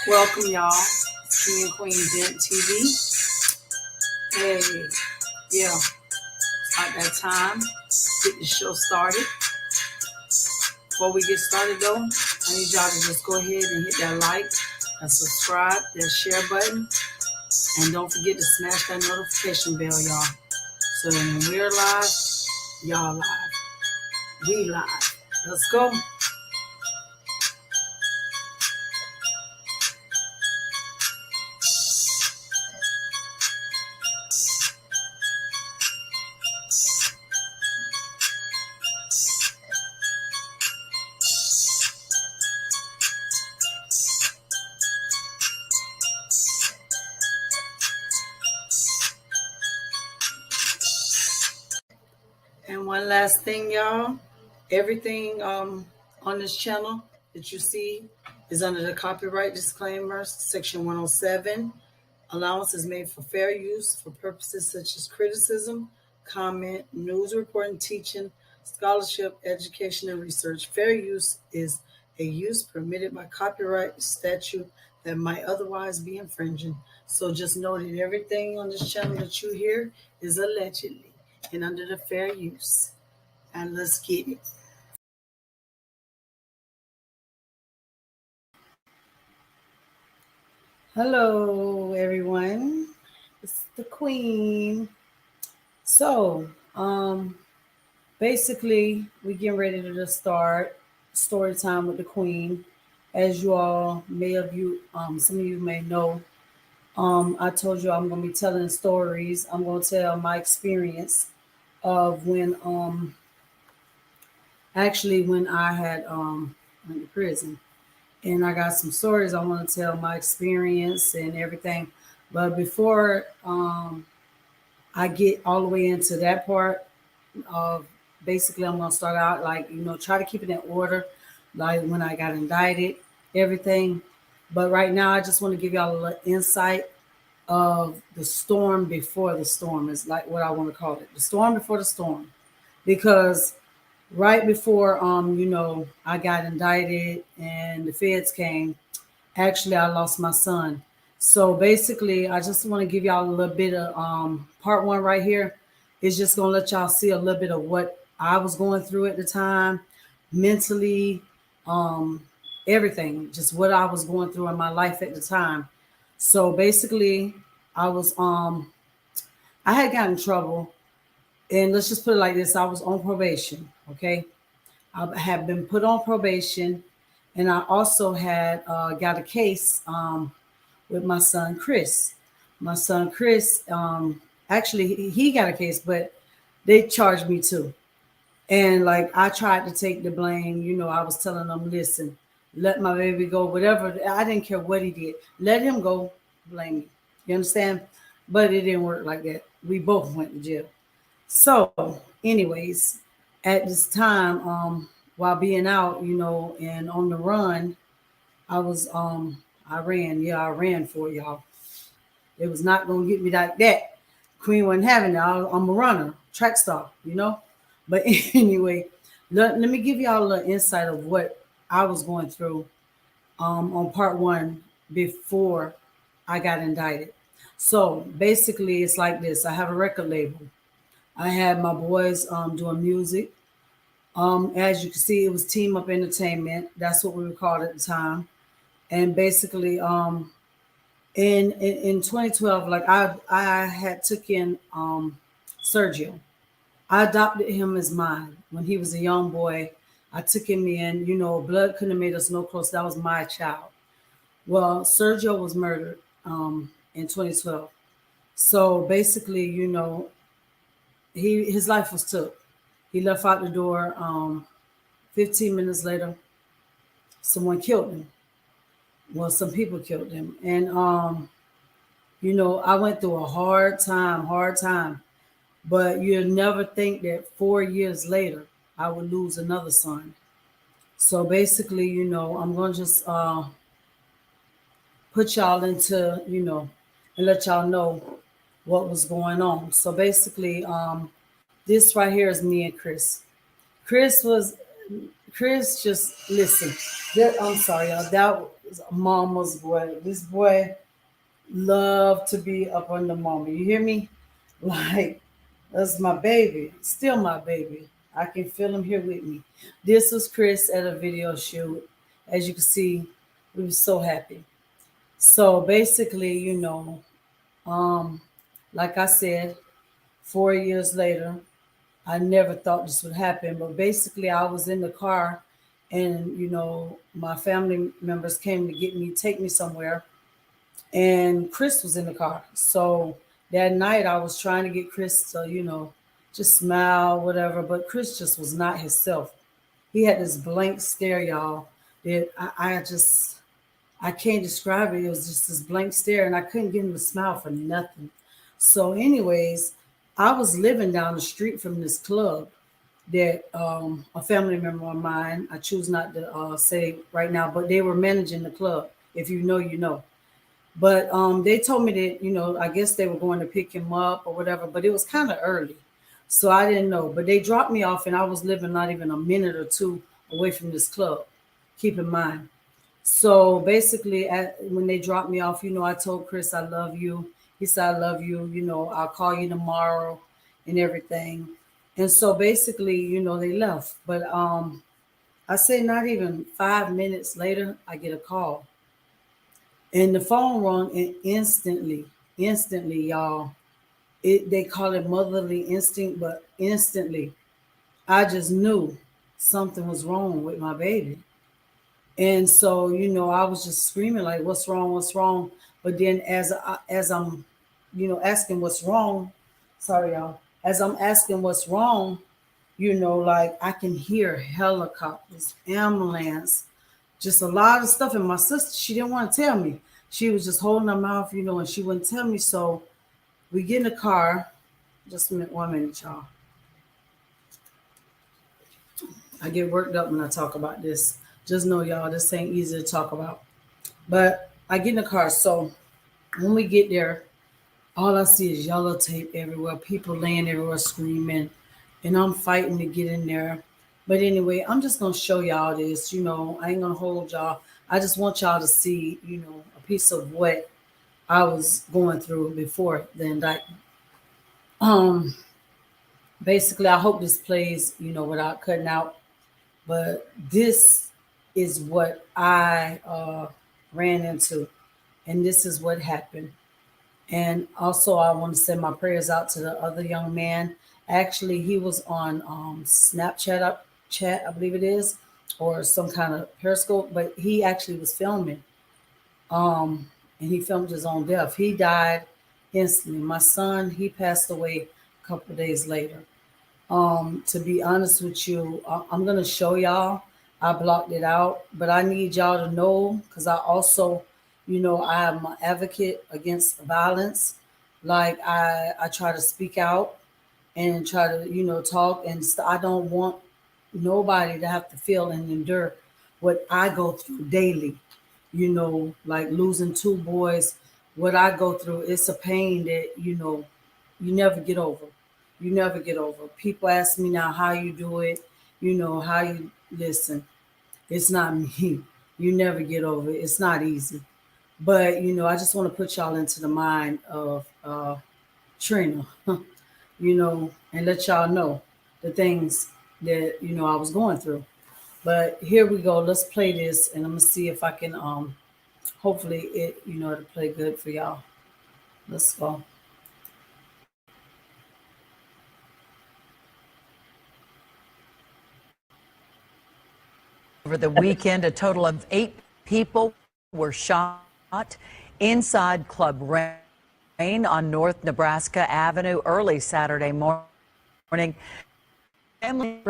Welcome, y'all. King and Queen Dent TV. Hey, yeah, about that time. Get the show started. Before we get started, though, I need y'all to just go ahead and hit that like, that subscribe, that share button, and don't forget to smash that notification bell, y'all. So when we're live, y'all live. We live. Let's go. And one last thing, y'all. Everything on this channel that you see is under the copyright disclaimer, section 107. Allowance is made for fair use for purposes such as criticism, comment, news reporting, teaching, scholarship, education, and research. Fair use is a use permitted by copyright statute that might otherwise be infringing. So just know that everything on this channel that you hear is allegedly and under the fair use. And let's get it. Hello, everyone. It's the Queen. So, basically, we getting ready to just start story time with the Queen. As you all some of you may know, I told you I'm gonna be telling stories. I'm gonna tell my experience of when I had went to prison, and I got some stories I want to tell my experience and everything. But before I get all the way into that part of basically, I'm gonna start out like try to keep it in order, like when I got indicted, everything. But right now, I just want to give y'all a little insight of the storm before the storm is like what I want to call it, the storm before the storm, because right before I got indicted and the feds came, actually I lost my son. So basically I just want to give y'all a little bit of part one right here. It's just going to let y'all see a little bit of what I was going through at the time, mentally, um everything, just what I was going through in my life at the time. So basically I had gotten in trouble, and let's just put it like this: I was on probation. Okay, I had been put on probation, and I also had got a case with my son Chris. My son Chris, actually, he got a case, but they charged me too. And like I tried to take the blame. I was telling them, listen, let my baby go, whatever. I didn't care what he did. Let him go, blame me. You understand? But it didn't work like that. We both went to jail. So, anyways, at this time, while being out, and on the run, I ran. Yeah, I ran for y'all. It was not gonna get me like that. Queen wasn't having it. I'm a runner, track star. But anyway, let me give y'all a little insight of what I was going through on part one before I got indicted. So basically, it's like this: I have a record label. I had my boys doing music. As you can see, it was Team Up Entertainment. That's what we were called at the time. And basically, in 2012, like I had took in Sergio. I adopted him as mine when he was a young boy. I took him in. Blood couldn't have made us no close. That was my child. Well, Sergio was murdered in 2012. So basically, his life was took. He left out the door. 15 minutes later, someone killed him. Well, some people killed him. And, I went through a hard time. But you'd never think that 4 years later, I would lose another son. So basically, I'm going to just put y'all into, and let y'all know what was going on. So basically, this right here is me and Chris. Chris was Chris, just listen. I'm sorry, y'all. That was mama's boy. This boy loved to be up on the mama. You hear me? Like, that's my baby. Still my baby. I can feel him here with me. This was Chris at a video shoot. As you can see, we were so happy. So basically, um, like I said, 4 years later, I never thought this would happen. But basically, I was in the car and, my family members came to get me, take me somewhere. And Chris was in the car. So that night, I was trying to get Chris to, just smile, whatever. But Chris just was not himself. He had this blank stare, y'all, that I can't describe it. It was just this blank stare, and I couldn't get him to smile for nothing. So, anyways, I was living down the street from this club that a family member of mine, I choose not to say right now, but they were managing the club. If you know, you know. But they told me that, I guess they were going to pick him up or whatever, but it was kind of early. So I didn't know. But they dropped me off, and I was living not even a minute or two away from this club. Keep in mind. So basically, when they dropped me off, I told Chris, I love you. He said, I love you. I'll call you tomorrow and everything. And so basically, they left. But I say not even 5 minutes later, I get a call. And the phone rang, and instantly, y'all, they call it motherly instinct, but instantly, I just knew something was wrong with my baby. And so, I was just screaming like, "What's wrong? What's wrong?" But then, as I'm, asking what's wrong, sorry, y'all. As I'm asking what's wrong, like I can hear helicopters, ambulance, just a lot of stuff. And my sister, she didn't want to tell me. She was just holding her mouth, and she wouldn't tell me. So we get in the car. Just a minute, 1 minute, y'all. I get worked up when I talk about this. Just know, y'all, this ain't easy to talk about. But I get in the car. So when we get there, all I see is yellow tape everywhere, people laying everywhere screaming, and I'm fighting to get in there. But anyway, I'm just gonna show y'all this. I ain't gonna hold y'all. I just want y'all to see, a piece of what I was going through before the indictment. Um, Basically, I hope this plays, without cutting out. But this is what I ran into, and this is what happened. And also, I want to send my prayers out to the other young man. Actually, he was on Snapchat, chat, I believe it is, or some kind of Periscope. But he actually was filming, and he filmed his own death. He died instantly. My son, he passed away a couple of days later. To be honest with you, I'm gonna show y'all. I blocked it out, but I need y'all to know because I also, I am an advocate against violence. Like I try to speak out and try to, talk, and I don't want nobody to have to feel and endure what I go through daily. Like losing two boys, what I go through. It's a pain that you never get over. You never get over. People ask me now how you do it, how you listen. It's not me. You never get over it. It's not easy. But, I just want to put y'all into the mind of Trina, and let y'all know the things that, I was going through. But here we go. Let's play this, and I'm going to see if I can, hopefully it'll play good for y'all. Let's go. Over the weekend, a total of 8 people were shot inside Club Rain on North Nebraska Avenue early Saturday morning. Families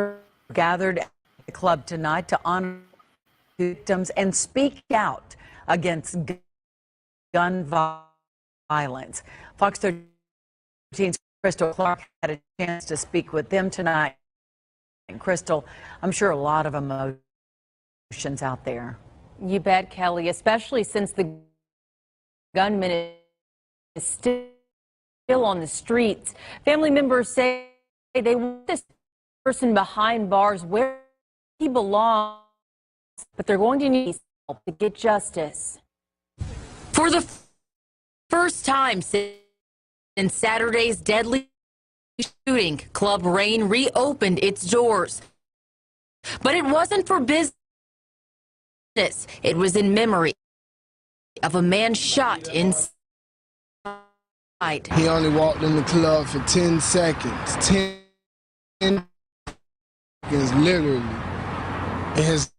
gathered at the club tonight to honor victims and speak out against gun violence. Fox 13's Crystal Clark had a chance to speak with them tonight. And Crystal, I'm sure a lot of emotions out there. You bet, Kelly, especially since the gunman is still on the streets. Family members say they want this person behind bars. Where he belongs, but they're going to need help to get justice. For the first time since Saturday's deadly shooting, Club Rain reopened its doors. But it wasn't for business. It was in memory of a man shot inside. He only walked in the club for 10 seconds. 10 seconds, literally. And his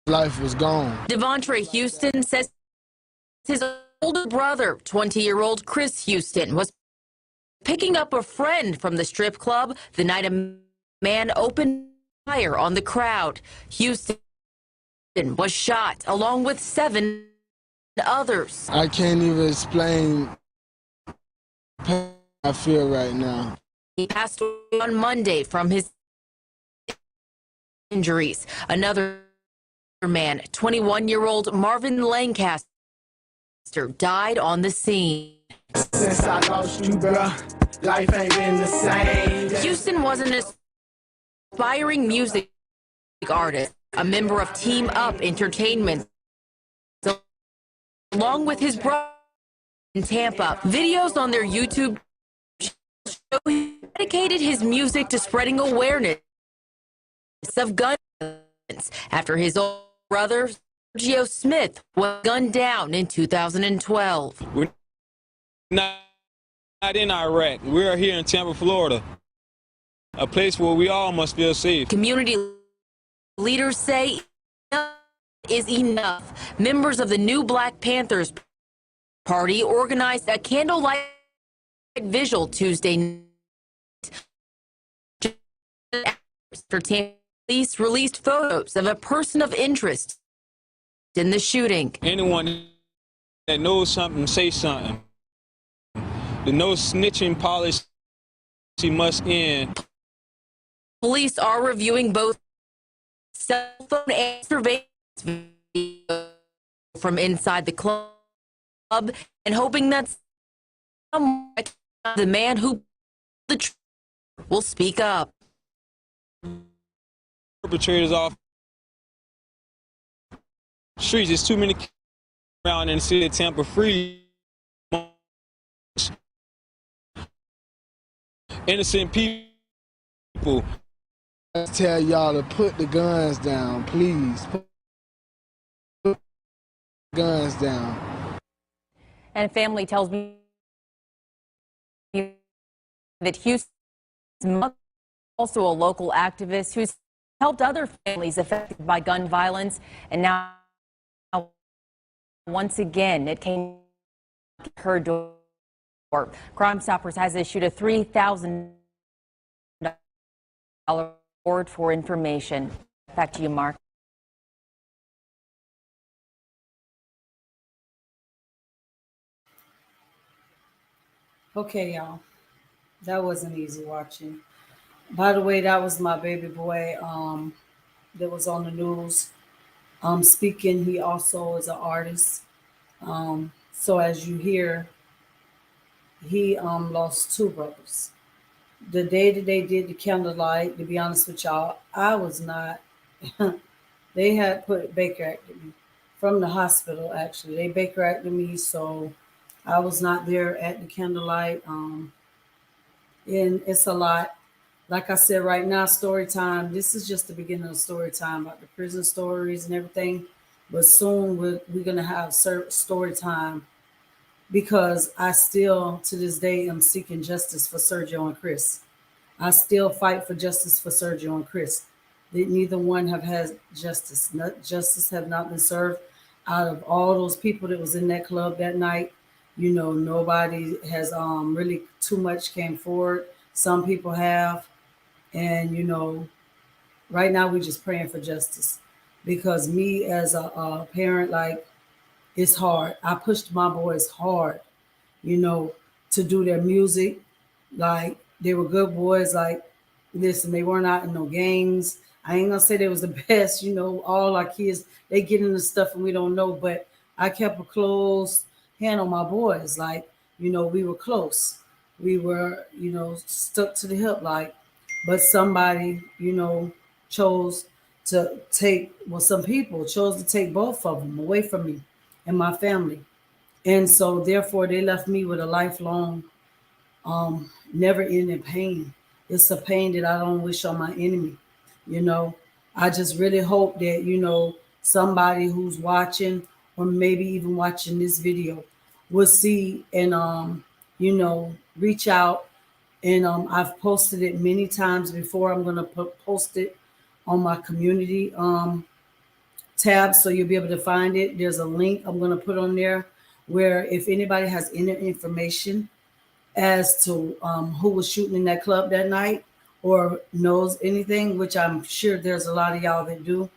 life was gone. Devontre Houston says his older brother, 20-year-old Chris Houston, was picking up a friend from the strip club the night a man opened fire on the crowd. Houston was shot along with 7 others. I can't even explain the pain I feel right now. He passed away on Monday from his injuries. Another man, 21-year-old Marvin Lancaster, died on the scene. Since I lost you, girl, life ain't been the same. Houston was an aspiring music artist, a member of Team Up Entertainment, along with his brother in Tampa. Videos on their YouTube show he dedicated his music to spreading awareness of gun violence after his older brother, Sergio Smith, was gunned down in 2012. We're not in Iraq. We're here in Tampa, Florida, a place where we all must feel safe. Community leaders say enough is enough. Members of the New Black Panthers Party organized a candlelight vigil Tuesday night. Police released photos of a person of interest in the shooting. Anyone that knows something, say something. The no snitching policy must end. Police are reviewing both cell phone and surveillance video from inside the club and hoping that the man who the trigger will speak up. Perpetrators off streets. There's too many around in the city of Tampa free. Innocent people. I tell y'all to put the guns down, please. Put the guns down. And family tells me that Houston's mother, also a local activist who's helped other families affected by gun violence, and now once again it came to her door. Crime Stoppers has issued a $3,000 reward for information. Back to you, Mark. Okay, y'all. That wasn't easy watching. By the way, that was my baby boy that was on the news. Speaking, he also is an artist. So as you hear, he lost 2 brothers. The day that they did the candlelight, to be honest with y'all, I was not. They had put Baker acted me from the hospital. Actually, they Baker acted me, so I was not there at the candlelight. And it's a lot. Like I said, right now, story time. This is just the beginning of story time about the prison stories and everything. But soon we're gonna have story time, because I still, to this day, am seeking justice for Sergio and Chris. I still fight for justice for Sergio and Chris. Neither one have had justice. Justice have not been served. Out of all those people that was in that club that night, nobody has really too much came forward. Some people have, and right now we're just praying for justice, because me as a parent, like, it's hard. I pushed my boys hard, to do their music. Like, they were good boys. Like, listen, they weren't out in no gangs. I ain't gonna say they was the best. All our kids, they get into stuff and we don't know, but I kept a close hand on my boys. Like, we were close. We were, stuck to the hip, like, but somebody, chose to take, well, some people chose to take both of them away from me and my family. And so therefore they left me with a lifelong, never ending pain. It's a pain that I don't wish on my enemy. You know, I just really hope that, somebody who's watching or maybe even watching this video will see and, reach out. And I've posted it many times before. I'm going to post it on my community tab so you'll be able to find it. There's a link I'm going to put on there where if anybody has any information as to who was shooting in that club that night or knows anything, which I'm sure there's a lot of y'all that do,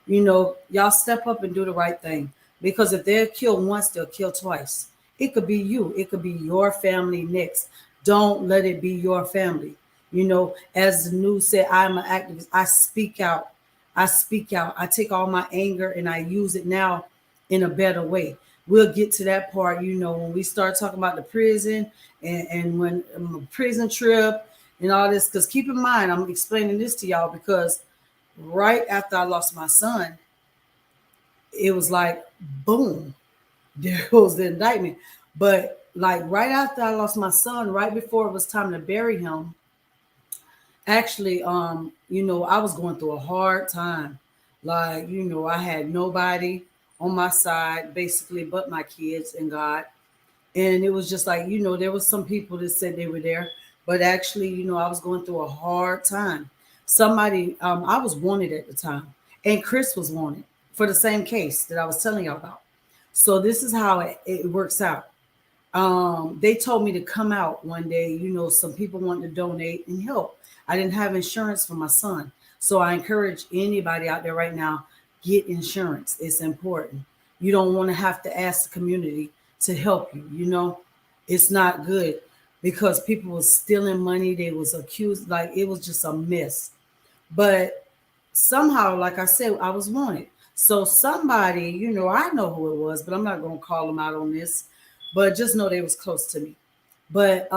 y'all step up and do the right thing. Because if they're killed once, they'll kill twice. It could be you. It could be your family next. Don't let it be your family. As the news said, I'm an activist. I speak out. I speak out. I take all my anger and I use it now in a better way. We'll get to that part, when we start talking about the prison and when prison trip and all this. Because keep in mind, I'm explaining this to y'all because right after I lost my son, it was like, boom, there goes the indictment. But like right after I lost my son, right before it was time to bury him, actually, I was going through a hard time. Like, I had nobody on my side, basically, but my kids and God. And it was just like, there was some people that said they were there, but actually, I was going through a hard time. Somebody, I was wanted at the time, and Chris was wanted for the same case that I was telling y'all about. So this is how it works out. They told me to come out one day. Some people wanted to donate and help. I didn't have insurance for my son. So I encourage anybody out there right now, get insurance. It's important. You don't want to have to ask the community to help you. It's not good because people were stealing money. They was accused, like it was just a mess. But somehow, like I said, I was wanted. So somebody, I know who it was, but I'm not going to call them out on this, but just know they was close to me. But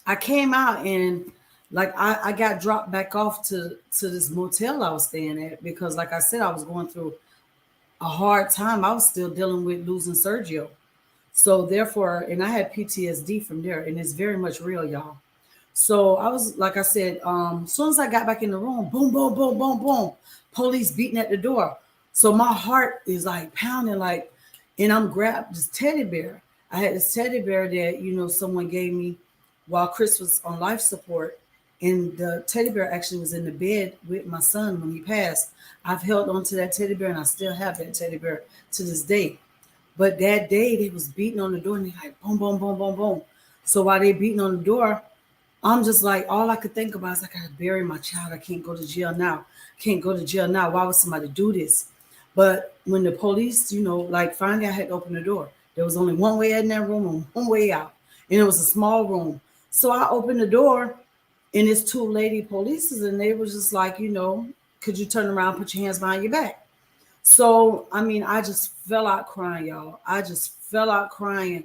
I came out and like I got dropped back off to this motel I was staying at because, like I said, I was going through a hard time. I was still dealing with losing Sergio. So therefore, and I had PTSD from there, and it's very much real, y'all. So I was, like I said, as soon as I got back in the room, boom, boom, boom, boom, boom, police beating at the door. So my heart is like pounding, like, and I'm grabbed this teddy bear. I had this teddy bear that, someone gave me while Chris was on life support. And the teddy bear actually was in the bed with my son when he passed. I've held on to that teddy bear and I still have that teddy bear to this day. But that day they was beating on the door and they like boom, boom, boom, boom, boom. So while they beating on the door, I'm just like, all I could think about is like, I gotta bury my child. I can't go to jail now. Can't go to jail now. Why would somebody do this? But when the police, like finally I had to open the door. There was only one way in that room and one way out. And it was a small room. So I opened the door and it's two lady polices and they were just like, could you turn around, put your hands behind your back? So, I mean, I just fell out crying, y'all. I just fell out crying.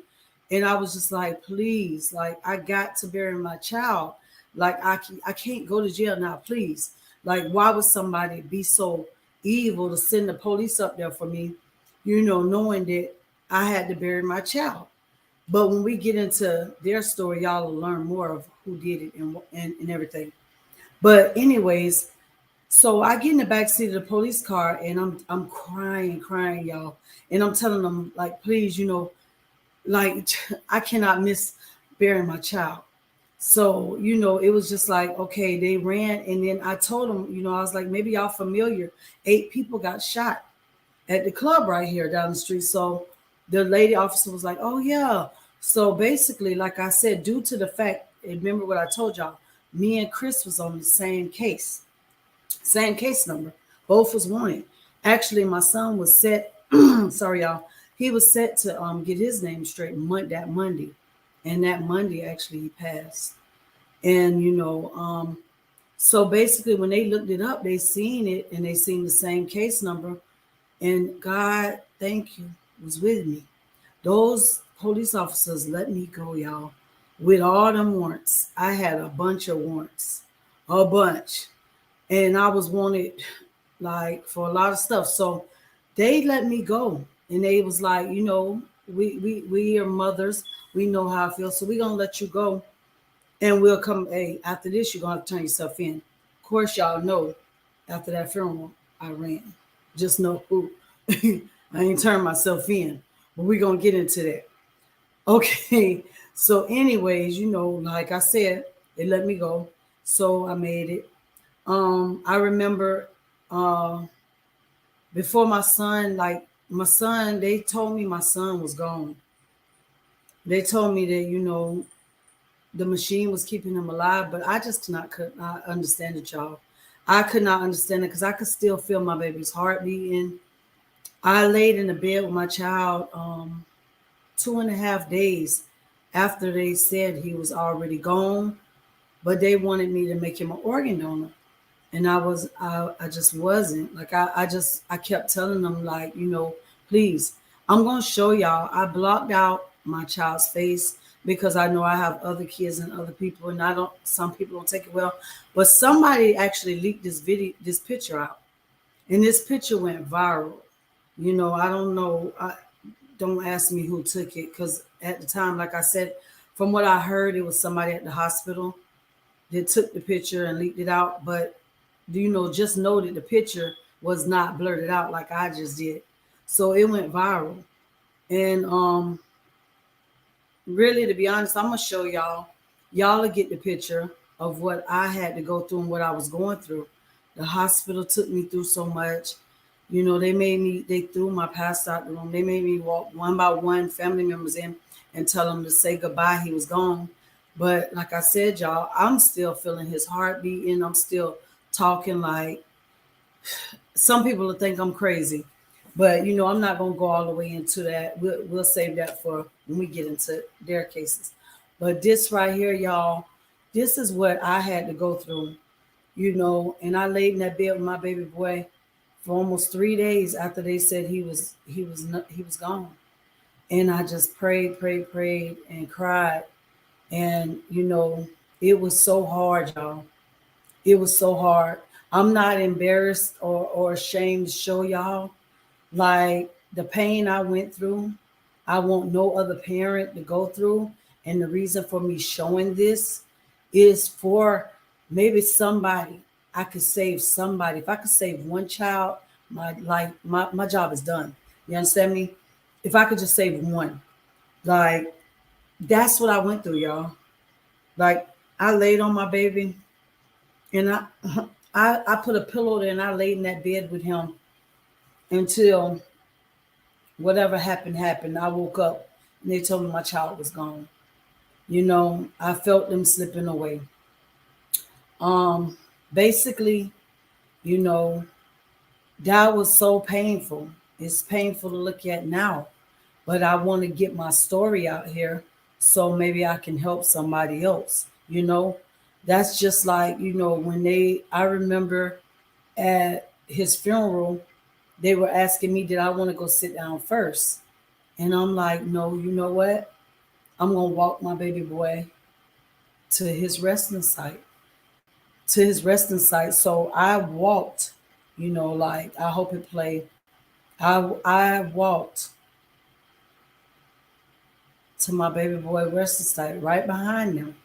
And I was just like, please, like, I got to bury my child. Like, I can't go to jail now, please. Like, why would somebody be so evil to send the police up there for me, knowing that I had to bury my child? But when we get into their story, y'all will learn more of who did it and everything. But anyways, so I get in the backseat of the police car and I'm crying, y'all. And I'm telling them, like, please, like I cannot miss burying my child. So, it was just like, okay, they ran. And then I told them, I was like, maybe y'all familiar. 8 people got shot at the club right here down the street. So the lady officer was like, oh, yeah. So basically, like I said, due to the fact, remember what I told y'all, me and Chris was on the same case number. Both was wanted. Actually, my son was set, sorry, y'all. He was set to get his name straight that Monday. And that Monday, actually, he passed. And, so basically, when they looked it up, they seen it and they seen the same case number. And God, thank you, was with me. Those police officers let me go, y'all, with all them warrants. I had a bunch of warrants, a bunch. and I was wanted like for a lot of stuff. So they let me go, and they was like, we are mothers, we know how I feel, so we're gonna let you go, and we'll come. Hey, after this, you're gonna have to turn yourself in. Of course, y'all know after that funeral, I ran. Just know who. I ain't turned myself in, but we're gonna get into that. Okay. So, anyways, like I said, they let me go. So I made it. I remember before my son, they told me my son was gone. They told me that, the machine was keeping him alive, but I just could not understand it, y'all. I could not understand it because I could still feel my baby's heart beating. I laid in the bed with my child 2.5 days after they said he was already gone, but they wanted me to make him an organ donor. And I just wasn't like, I kept telling them, like, please, I'm going to show y'all. I blocked out my child's face because I know I have other kids and other people, and some people don't take it well, but somebody actually leaked this picture out, and this picture went viral. I don't know. Don't ask me who took it, because at the time, like I said, from what I heard, it was somebody at the hospital that took the picture and leaked it out. But just know that the picture was not blurted out like I just did. So it went viral. And really, to be honest, I'm gonna show y'all. Y'all will get the picture of what I had to go through and what I was going through. The hospital took me through so much. They threw my pastor out the room. They made me walk one by one, family members in, and tell them to say goodbye. He was gone. But like I said, y'all, I'm still feeling his heart beating. I'm still talking like, some people will think I'm crazy. But I'm not gonna go all the way into that. We'll save that for when we get into their cases. But this right here, y'all, this is what I had to go through, and I laid in that bed with my baby boy for almost 3 days after they said he was gone. And I just prayed, and cried. And it was so hard, y'all. It was so hard. I'm not embarrassed or ashamed to show y'all, like, the pain I went through. I want no other parent to go through. And the reason for me showing this is for maybe somebody. I could save somebody. If I could save one child, my job is done. You understand me? If I could just save one, like, that's what I went through, y'all. Like, I laid on my baby, and I put a pillow there, and I laid in that bed with him until whatever happened. I woke up, and they told me my child was gone. I felt them slipping away. Basically, you know, that was so painful. It's painful to look at now, but I want to get my story out here so maybe I can help somebody else. That's just like, I remember at his funeral, they were asking me, did I want to go sit down first? And I'm like, no, you know what? I'm going to walk my baby boy to his resting site, So I walked, like, I hope it played. I walked to my baby boy resting site right behind them.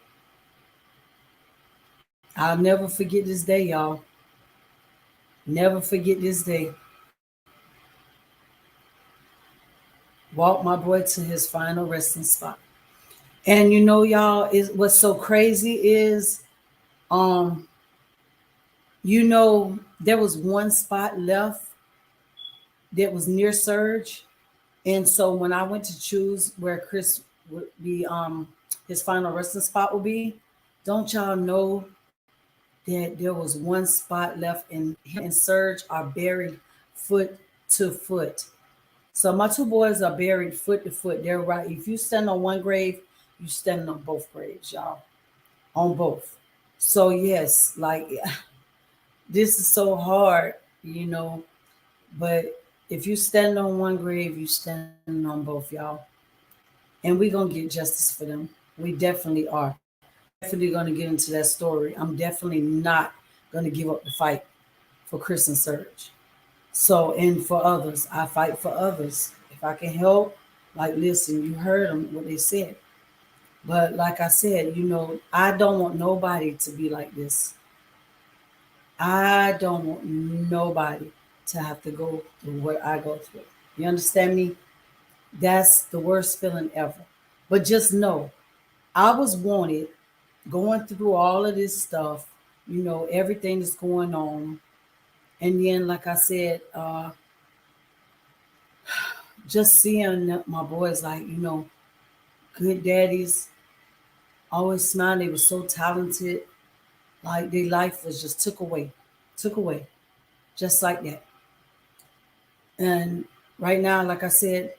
I'll never forget this day, y'all. Never forget this day. Walk my boy to his final resting spot. And y'all, is what's so crazy is, there was one spot left that was near Surge. And so when I went to choose where Chris would be, his final resting spot would be, don't y'all know that there was one spot left, and him and Surge are buried foot to foot. So my two boys are buried foot to foot. They're right. If you stand on one grave, you stand on both graves, y'all. On both. So yes, like, this is so hard, but if you stand on one grave, you stand on both, y'all. And we're gonna get justice for them. We definitely are. Definitely gonna get into that story. I'm definitely not going to give up the fight for Chris and Serge. So, and for others, I fight for others. If I can help, like, listen, you heard them, what they said. But like I said, I don't want nobody to be like this. I don't want nobody to have to go through what I go through. You understand me? That's the worst feeling ever. But just know, I was wanted going through all of this stuff, everything that's going on. And then, like I said, just seeing my boys, like, good daddies, always smiling. They were so talented. Like, their life was just took away, just like that. And right now, like I said,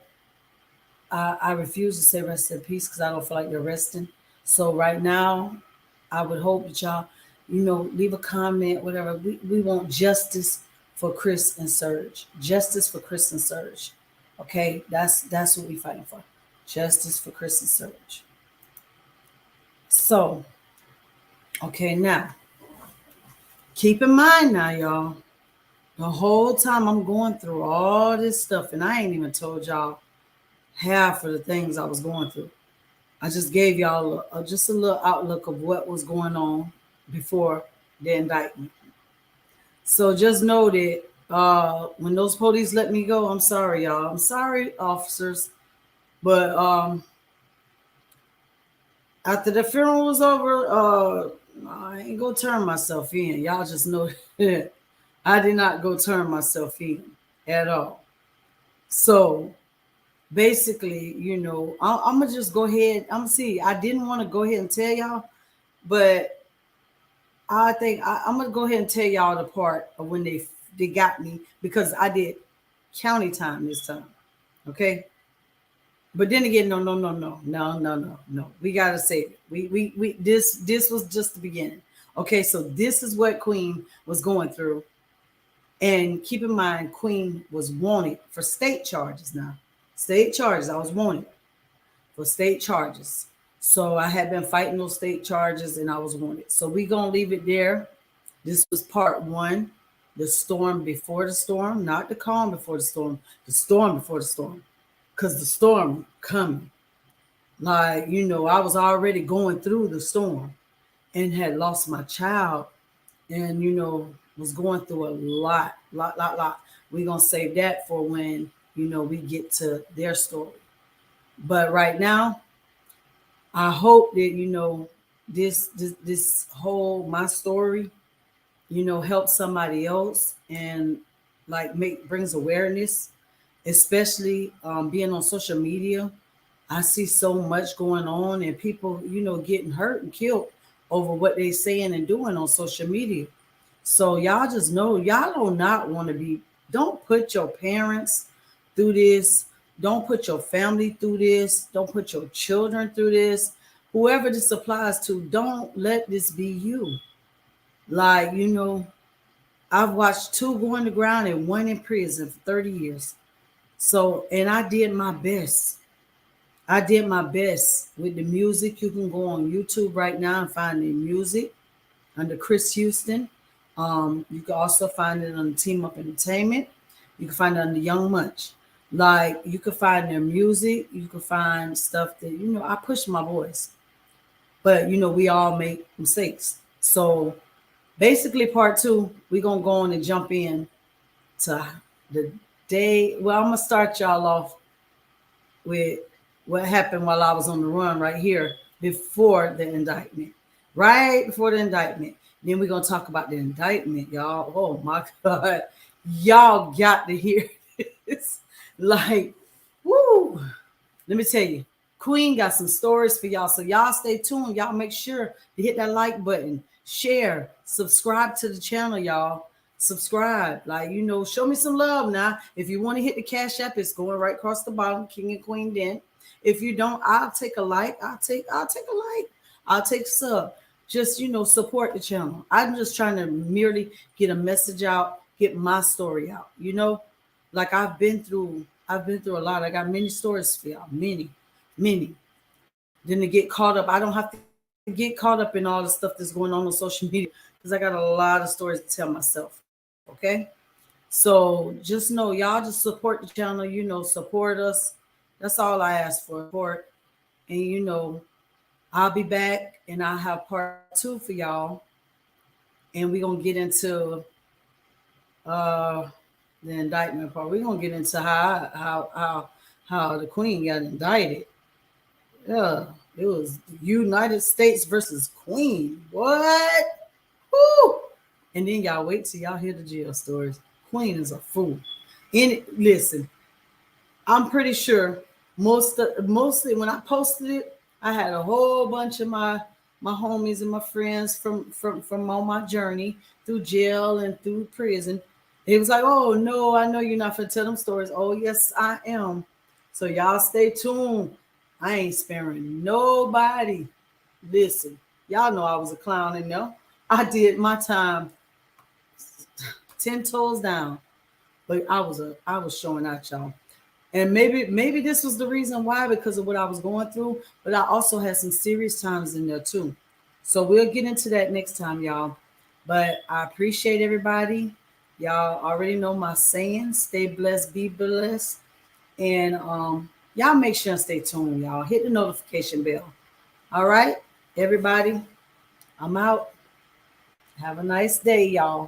I refuse to say rest in peace because I don't feel like they're resting. So right now, I would hope that y'all, leave a comment, whatever. We want justice for Chris and Serge. Justice for Chris and Serge. Okay, that's what we're fighting for. Justice for Chris and Serge. So, okay, now keep in mind now, y'all. The whole time I'm going through all this stuff, and I ain't even told y'all half of the things I was going through. I just gave y'all just a little outlook of what was going on before the indictment. So just know that when those police let me go, I'm sorry, y'all. I'm sorry, officers. But after the funeral was over, I ain't gonna turn myself in. Y'all just know that I did not go turn myself in at all. So basically, I'm gonna just go ahead. I'm gonna see. I didn't want to go ahead and tell y'all, but I think I'm gonna go ahead and tell y'all the part of when they got me, because I did county time this time. Okay. But then again, no. We gotta say it. We this was just the beginning. Okay, so this is what Queen was going through. And keep in mind, Queen was wanted for state charges now. State charges. I was wanted for state charges. So I had been fighting those state charges and I was wanted. So we're going to leave it there. This was part one. The storm before the storm, not the calm before the storm before the storm. Because the storm coming. Like, I was already going through the storm and had lost my child and, was going through a lot. We're going to save that for when, we get to their story. But right now, I hope that, this whole, my story, helps somebody else and like brings awareness, especially being on social media. I see so much going on and people, getting hurt and killed over what they saying and doing on social media. So y'all just know, y'all do not want to don't put your parents through this. Don't put your family through this. Don't put your children through this. Whoever this applies to, don't let this be you. Like, I've watched 2 go on the ground and 1 in prison for 30 years. So, and I did my best. I did my best with the music. You can go on YouTube right now and find the music under Chris Houston. You can also find it on Team Up Entertainment. You can find it under Young Munch. Like, you can find their music. You can find stuff that, I push my voice. But, we all make mistakes. So basically part 2, we're going to go on and jump in to the day. Well, I'm going to start y'all off with what happened while I was on the run right here before the indictment. Right before the indictment. Then we're going to talk about the indictment, y'all. Oh, my God. Y'all got to hear this. Like, woo. Let me tell you, Queen got some stories for y'all. So y'all stay tuned. Y'all make sure to hit that like button, share, subscribe to the channel, y'all. Subscribe. Like, show me some love now. If you want to hit the Cash App, it's going right across the bottom, King and Queen Den. If you don't, I'll take a like. I'll take a like. I'll take a sub. Just, support the channel. I'm just trying to merely get a message out, get my story out. Like I've been through a lot. I got many stories for y'all. Many. Then to get caught up, I don't have to get caught up in all the stuff that's going on social media because I got a lot of stories to tell myself. Okay. So just know y'all just support the channel, support us. That's all I ask for. Support. And I'll be back and I'll have part 2 for y'all. And we're gonna get into the indictment part. We're gonna get into how the queen got indicted. Yeah, it was United States versus Queen. What? Woo! And then y'all wait till y'all hear the jail stories. Queen is a fool. Listen, I'm pretty sure mostly when I posted it, I had a whole bunch of my homies and my friends from on my journey through jail and through prison. It was like, oh no, I know you're not gonna tell them stories. Oh yes, I am. So y'all stay tuned. I ain't sparing nobody. Listen, y'all know I was a clown and no, I did my time 10 toes down. But I was showing out, y'all. And maybe this was the reason why, because of what I was going through, but I also had some serious times in there too. So we'll get into that next time, y'all. But I appreciate everybody. Y'all already know my saying, stay blessed, be blessed. And y'all make sure and stay tuned, y'all. Hit the notification bell. All right, everybody. I'm out. Have a nice day, y'all.